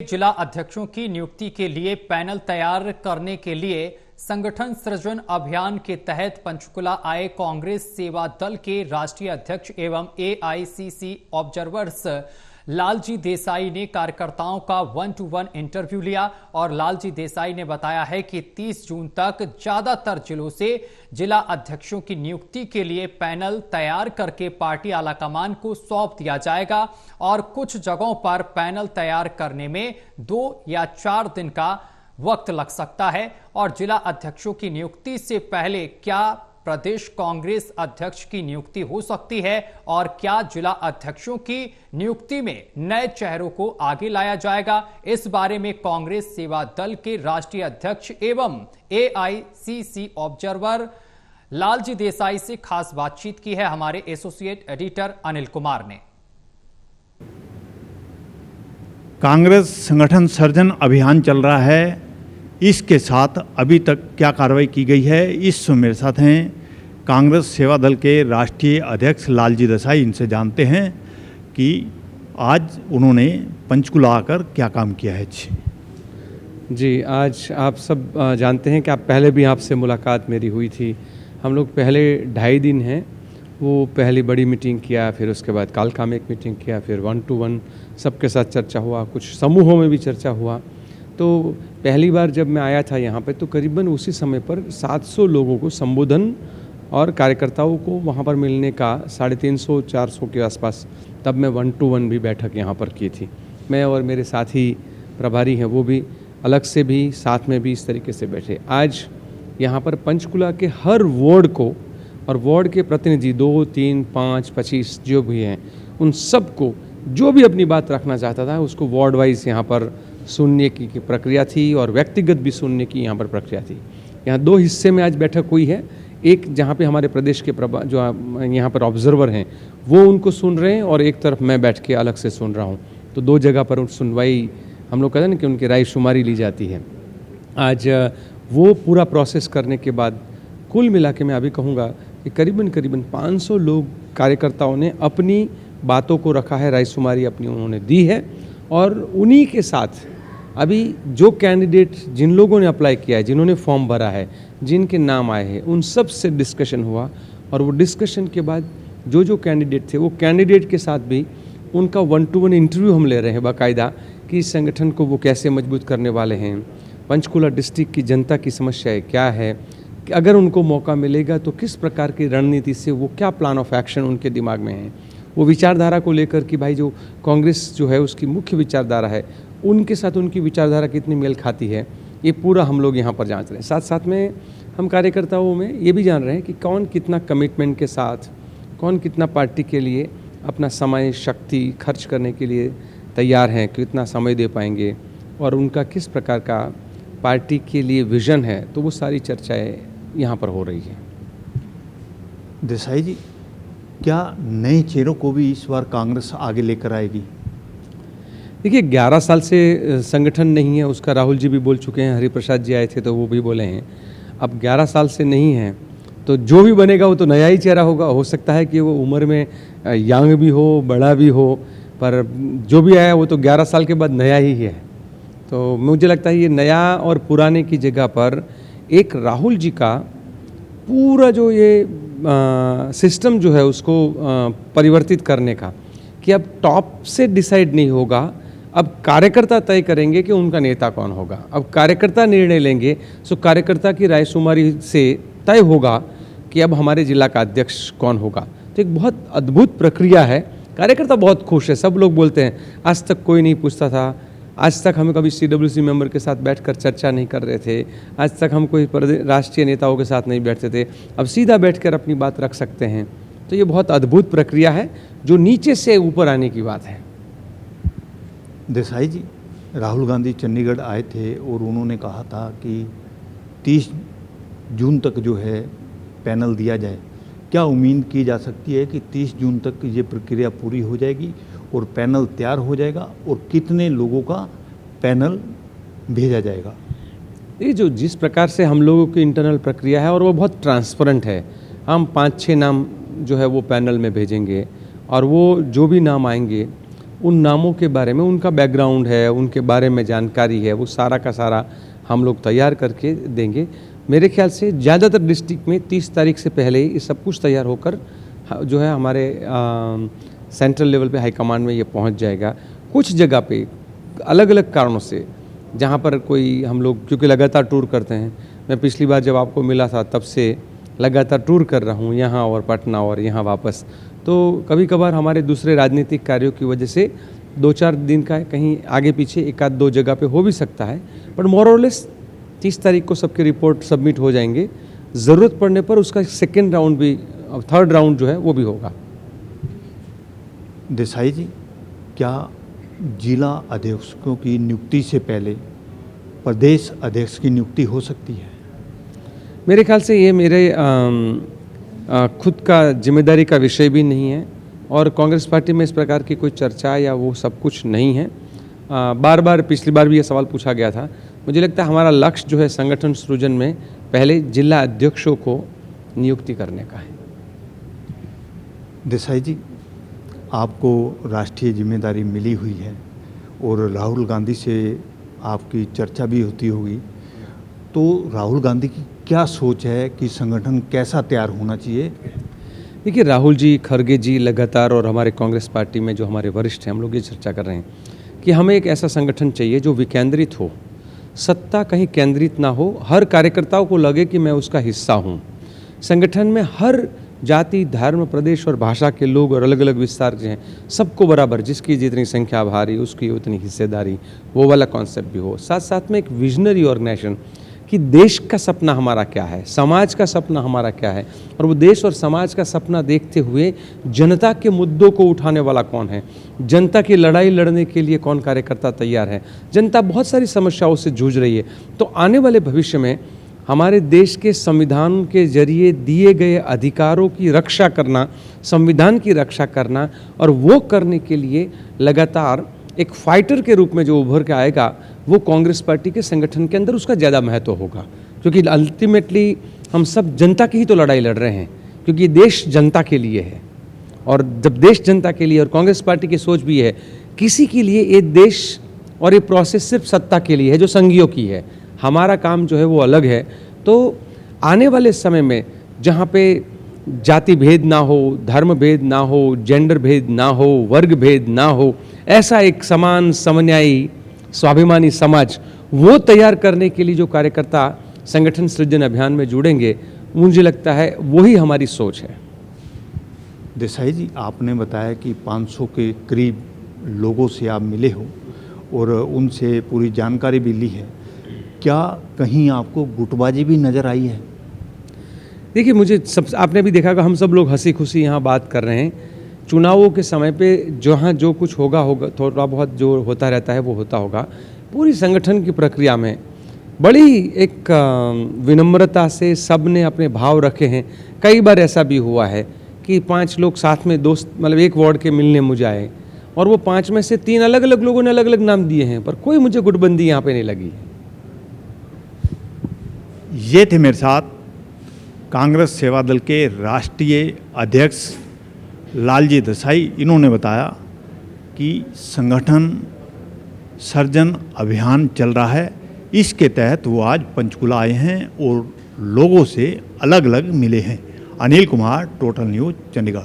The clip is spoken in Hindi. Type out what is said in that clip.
जिला अध्यक्षों की नियुक्ति के लिए पैनल तैयार करने के लिए संगठन सृजन अभियान के तहत पंचकुला आए कांग्रेस सेवा दल के राष्ट्रीय अध्यक्ष एवं एआईसीसी ऑब्जर्वर्स लालजी देसाई ने कार्यकर्ताओं का 1-to-1 इंटरव्यू लिया और लालजी देसाई ने बताया है कि 30 जून तक ज्यादातर जिलों से जिला अध्यक्षों की नियुक्ति के लिए पैनल तैयार करके पार्टी आलाकमान को सौंप दिया जाएगा और कुछ जगहों पर पैनल तैयार करने में 2 या 4 दिन का वक्त लग सकता है और जिला अध्यक्षों की नियुक्ति से पहले क्या प्रदेश कांग्रेस अध्यक्ष की नियुक्ति हो सकती है और क्या जिला अध्यक्षों की नियुक्ति में नए चेहरों को आगे लाया जाएगा। इस बारे में कांग्रेस सेवा दल के राष्ट्रीय अध्यक्ष एवं एआईसीसी ऑब्जर्वर लालजी देसाई से खास बातचीत की है हमारे एसोसिएट एडिटर अनिल कुमार ने। कांग्रेस संगठन सृजन अभियान चल रहा है, इसके साथ अभी तक क्या कार्रवाई की गई है, इस मेरे साथ हैं कांग्रेस सेवा दल के राष्ट्रीय अध्यक्ष लालजी देसाई। इनसे जानते हैं कि आज उन्होंने पंचकुला आकर क्या काम किया है। जी, आज आप सब जानते हैं कि आप पहले भी आपसे मुलाकात मेरी हुई थी। हम लोग पहले 2.5 दिन हैं वो पहली बड़ी मीटिंग किया, फिर उसके बाद कालका में एक मीटिंग किया, फिर 1-to-1 सबके साथ चर्चा हुआ, कुछ समूहों में भी चर्चा हुआ। तो पहली बार जब मैं आया था यहाँ पे तो करीबन उसी समय पर 700 लोगों को संबोधन और कार्यकर्ताओं को वहाँ पर मिलने का 350-400 के आसपास, तब मैं 1-to-1 भी बैठक यहाँ पर की थी। मैं और मेरे साथी प्रभारी हैं वो भी अलग से भी साथ में भी इस तरीके से बैठे। आज यहाँ पर पंचकुला के हर वार्ड को और वार्ड के प्रतिनिधि 2, 3, 5, 25 जो भी हैं उन सबको जो भी अपनी बात रखना चाहता था उसको वार्ड वाइज यहाँ पर सुनने की प्रक्रिया थी और व्यक्तिगत भी सुनने की यहाँ पर प्रक्रिया थी। यहाँ 2 हिस्से में आज बैठक हुई है। एक जहाँ पे हमारे प्रदेश के जो यहाँ पर ऑब्जर्वर हैं वो उनको सुन रहे हैं और एक तरफ मैं बैठ के अलग से सुन रहा हूँ। तो 2 जगह पर सुनवाई हम लोग कहते हैं ना कि उनकी राय शुमारी ली जाती है। आज वो पूरा प्रोसेस करने के बाद कुल मिला के मैं अभी कहूँगा कि करीबन 500 लोग कार्यकर्ताओं ने अपनी बातों को रखा है, राय शुमारी अपनी उन्होंने दी है और उन्हीं के साथ अभी जो कैंडिडेट जिन लोगों ने अप्लाई किया है, जिन्होंने फॉर्म भरा है, जिनके नाम आए हैं, उन सब से डिस्कशन हुआ और वो डिस्कशन के बाद जो कैंडिडेट थे वो कैंडिडेट के साथ भी उनका 1-to-1 इंटरव्यू हम ले रहे हैं बाकायदा कि इस संगठन को वो कैसे मजबूत करने वाले हैं, पंचकुला डिस्ट्रिक्ट की जनता की समस्याएं क्या है, कि अगर उनको मौका मिलेगा तो किस प्रकार की रणनीति से वो क्या प्लान ऑफ एक्शन उनके दिमाग में है, वो विचारधारा को लेकर कि भाई जो कांग्रेस जो है उसकी मुख्य विचारधारा है उनके साथ उनकी विचारधारा कितनी मेल खाती है, ये पूरा हम लोग यहाँ पर जांच रहे हैं। साथ साथ में हम कार्यकर्ताओं में ये भी जान रहे हैं कि कौन कितना कमिटमेंट के साथ, कौन कितना पार्टी के लिए अपना समय शक्ति खर्च करने के लिए तैयार हैं, कितना समय दे पाएंगे और उनका किस प्रकार का पार्टी के लिए विज़न है। तो वो सारी चर्चाएँ यहाँ पर हो रही हैं। देसाई जी, क्या नए चेहरों को भी इस बार कांग्रेस आगे लेकर आएगी? देखिए, 11 साल से संगठन नहीं है, उसका राहुल जी भी बोल चुके हैं, हरिप्रसाद जी आए थे तो वो भी बोले हैं। अब 11 साल से नहीं है तो जो भी बनेगा वो तो नया ही चेहरा होगा। हो सकता है कि वो उम्र में यंग भी हो, बड़ा भी हो, पर जो भी आया वो तो 11 साल के बाद नया ही है। तो मुझे लगता है ये नया और पुराने की जगह पर एक राहुल जी का पूरा जो ये सिस्टम जो है उसको परिवर्तित करने का, कि अब टॉप से डिसाइड नहीं होगा, अब कार्यकर्ता तय करेंगे कि उनका नेता कौन होगा। अब कार्यकर्ता निर्णय लेंगे, सो कार्यकर्ता की राय शुमारी से तय होगा कि अब हमारे जिला का अध्यक्ष कौन होगा। तो एक बहुत अद्भुत प्रक्रिया है। कार्यकर्ता बहुत खुश है। सब लोग बोलते हैं आज तक कोई नहीं पूछता था, आज तक हम कभी CWC मेंबर के साथ बैठकर चर्चा नहीं कर रहे थे, आज तक हम कोई राष्ट्रीय नेताओं के साथ नहीं बैठते थे, अब सीधा बैठकर अपनी बात रख सकते हैं। तो ये बहुत अद्भुत प्रक्रिया है जो नीचे से ऊपर आने की बात है। देसाई जी, राहुल गांधी चंडीगढ़ आए थे और उन्होंने कहा था कि 30 जून तक जो है पैनल दिया जाए। क्या उम्मीद की जा सकती है कि 30 जून तक ये प्रक्रिया पूरी हो जाएगी और पैनल तैयार हो जाएगा और कितने लोगों का पैनल भेजा जाएगा? ये जो जिस प्रकार से हम लोगों की इंटरनल प्रक्रिया है और वो बहुत ट्रांसपेरेंट है। हम 5-6 नाम जो है वो पैनल में भेजेंगे और वो जो भी नाम आएंगे उन नामों के बारे में, उनका बैकग्राउंड है, उनके बारे में जानकारी है, वो सारा का सारा हम लोग तैयार करके देंगे। मेरे ख्याल से ज़्यादातर डिस्ट्रिक्ट में 30 तारीख से पहले ही ये सब कुछ तैयार होकर जो है हमारे सेंट्रल लेवल पे हाईकमांड में ये पहुंच जाएगा। कुछ जगह पे अलग अलग कारणों से जहाँ पर कोई हम लोग क्योंकि लगातार टूर करते हैं, मैं पिछली बार जब आपको मिला था तब से लगातार टूर कर रहा हूँ यहाँ और पटना और यहाँ वापस, तो कभी कभार हमारे दूसरे राजनीतिक कार्यों की वजह से 2-4 दिन का कहीं आगे पीछे 1-2 जगह पे हो भी सकता है, बट मोर और लेस 30 तारीख को सबके रिपोर्ट सबमिट हो जाएंगे। ज़रूरत पड़ने पर उसका सेकेंड राउंड भी, थर्ड राउंड जो है वो भी होगा। देसाई जी, क्या जिला अध्यक्षों की नियुक्ति से पहले प्रदेश अध्यक्ष की नियुक्ति हो सकती है? मेरे ख्याल से ये मेरे खुद का जिम्मेदारी का विषय भी नहीं है और कांग्रेस पार्टी में इस प्रकार की कोई चर्चा या वो सब कुछ नहीं है। बार बार पिछली बार भी ये सवाल पूछा गया था। मुझे लगता है हमारा लक्ष्य जो है संगठन सृजन में पहले जिला अध्यक्षों को नियुक्ति करने का है। देसाई जी, आपको राष्ट्रीय जिम्मेदारी मिली हुई है और राहुल गांधी से आपकी चर्चा भी होती होगी, तो राहुल गांधी की क्या सोच है कि संगठन कैसा तैयार होना चाहिए? देखिए, राहुल जी, खड़गे जी लगातार और हमारे कांग्रेस पार्टी में जो हमारे वरिष्ठ हैं, हम लोग ये चर्चा कर रहे हैं कि हमें एक ऐसा संगठन चाहिए जो विकेंद्रित हो, सत्ता कहीं केंद्रित ना हो, हर कार्यकर्ताओं को लगे कि मैं उसका हिस्सा हूँ। संगठन में हर जाति, धर्म, प्रदेश और भाषा के लोग और अलग अलग विस्तार के हैं, सबको बराबर, जिसकी जितनी संख्या भारी उसकी उतनी हिस्सेदारी, वो वाला कॉन्सेप्ट भी हो। साथ साथ में एक विजनरी ऑर्गेनाइजेशन कि देश का सपना हमारा क्या है, समाज का सपना हमारा क्या है, और वो देश और समाज का सपना देखते हुए जनता के मुद्दों को उठाने वाला कौन है, जनता की लड़ाई लड़ने के लिए कौन कार्यकर्ता तैयार है। जनता बहुत सारी समस्याओं से जूझ रही है, तो आने वाले भविष्य में हमारे देश के संविधान के जरिए दिए गए अधिकारों की रक्षा करना, संविधान की रक्षा करना, और वो करने के लिए लगातार एक फाइटर के रूप में जो उभर के आएगा, वो कांग्रेस पार्टी के संगठन के अंदर उसका ज़्यादा महत्व होगा। क्योंकि अल्टीमेटली हम सब जनता की ही तो लड़ाई लड़ रहे हैं, क्योंकि देश जनता के लिए है। और जब देश जनता के लिए, और कांग्रेस पार्टी की सोच भी है, किसी के लिए ये देश और ये प्रोसेस सिर्फ सत्ता के लिए है जो संघियों की है, हमारा काम जो है वो अलग है। तो आने वाले समय में जहाँ पे जाति भेद ना हो, धर्म भेद ना हो, जेंडर भेद ना हो, वर्ग भेद ना हो, ऐसा एक समान, समन्यायी, स्वाभिमानी समाज वो तैयार करने के लिए जो कार्यकर्ता संगठन सृजन अभियान में जुड़ेंगे, मुझे लगता है वही हमारी सोच है। देसाई जी, आपने बताया कि 500 के करीब लोगों से आप मिले हो और उनसे पूरी जानकारी भी ली है। क्या कहीं आपको गुटबाजी भी नज़र आई है? देखिए, मुझे आपने भी देखा कि हम सब लोग हंसी खुशी यहाँ बात कर रहे हैं। चुनावों के समय पे जहाँ जो कुछ होगा, थोड़ा बहुत जो होता रहता है वो होता होगा। पूरी संगठन की प्रक्रिया में बड़ी एक विनम्रता से सब ने अपने भाव रखे हैं। कई बार ऐसा भी हुआ है कि 5 लोग साथ में दोस्त, मतलब एक वार्ड के मिलने मुझे आए, और वो 5 में से 3 अलग अलग लोगों ने अलग अलग नाम दिए हैं, पर कोई मुझे गुटबंदी यहाँ पे नहीं लगी। ये थे मेरे साथ कांग्रेस सेवा दल के राष्ट्रीय अध्यक्ष लालजी देसाई। इन्होंने बताया कि संगठन सृजन अभियान चल रहा है, इसके तहत वो आज पंचकुला आए हैं और लोगों से अलग अलग मिले हैं। Anil Kumar, total news, Chandigarh.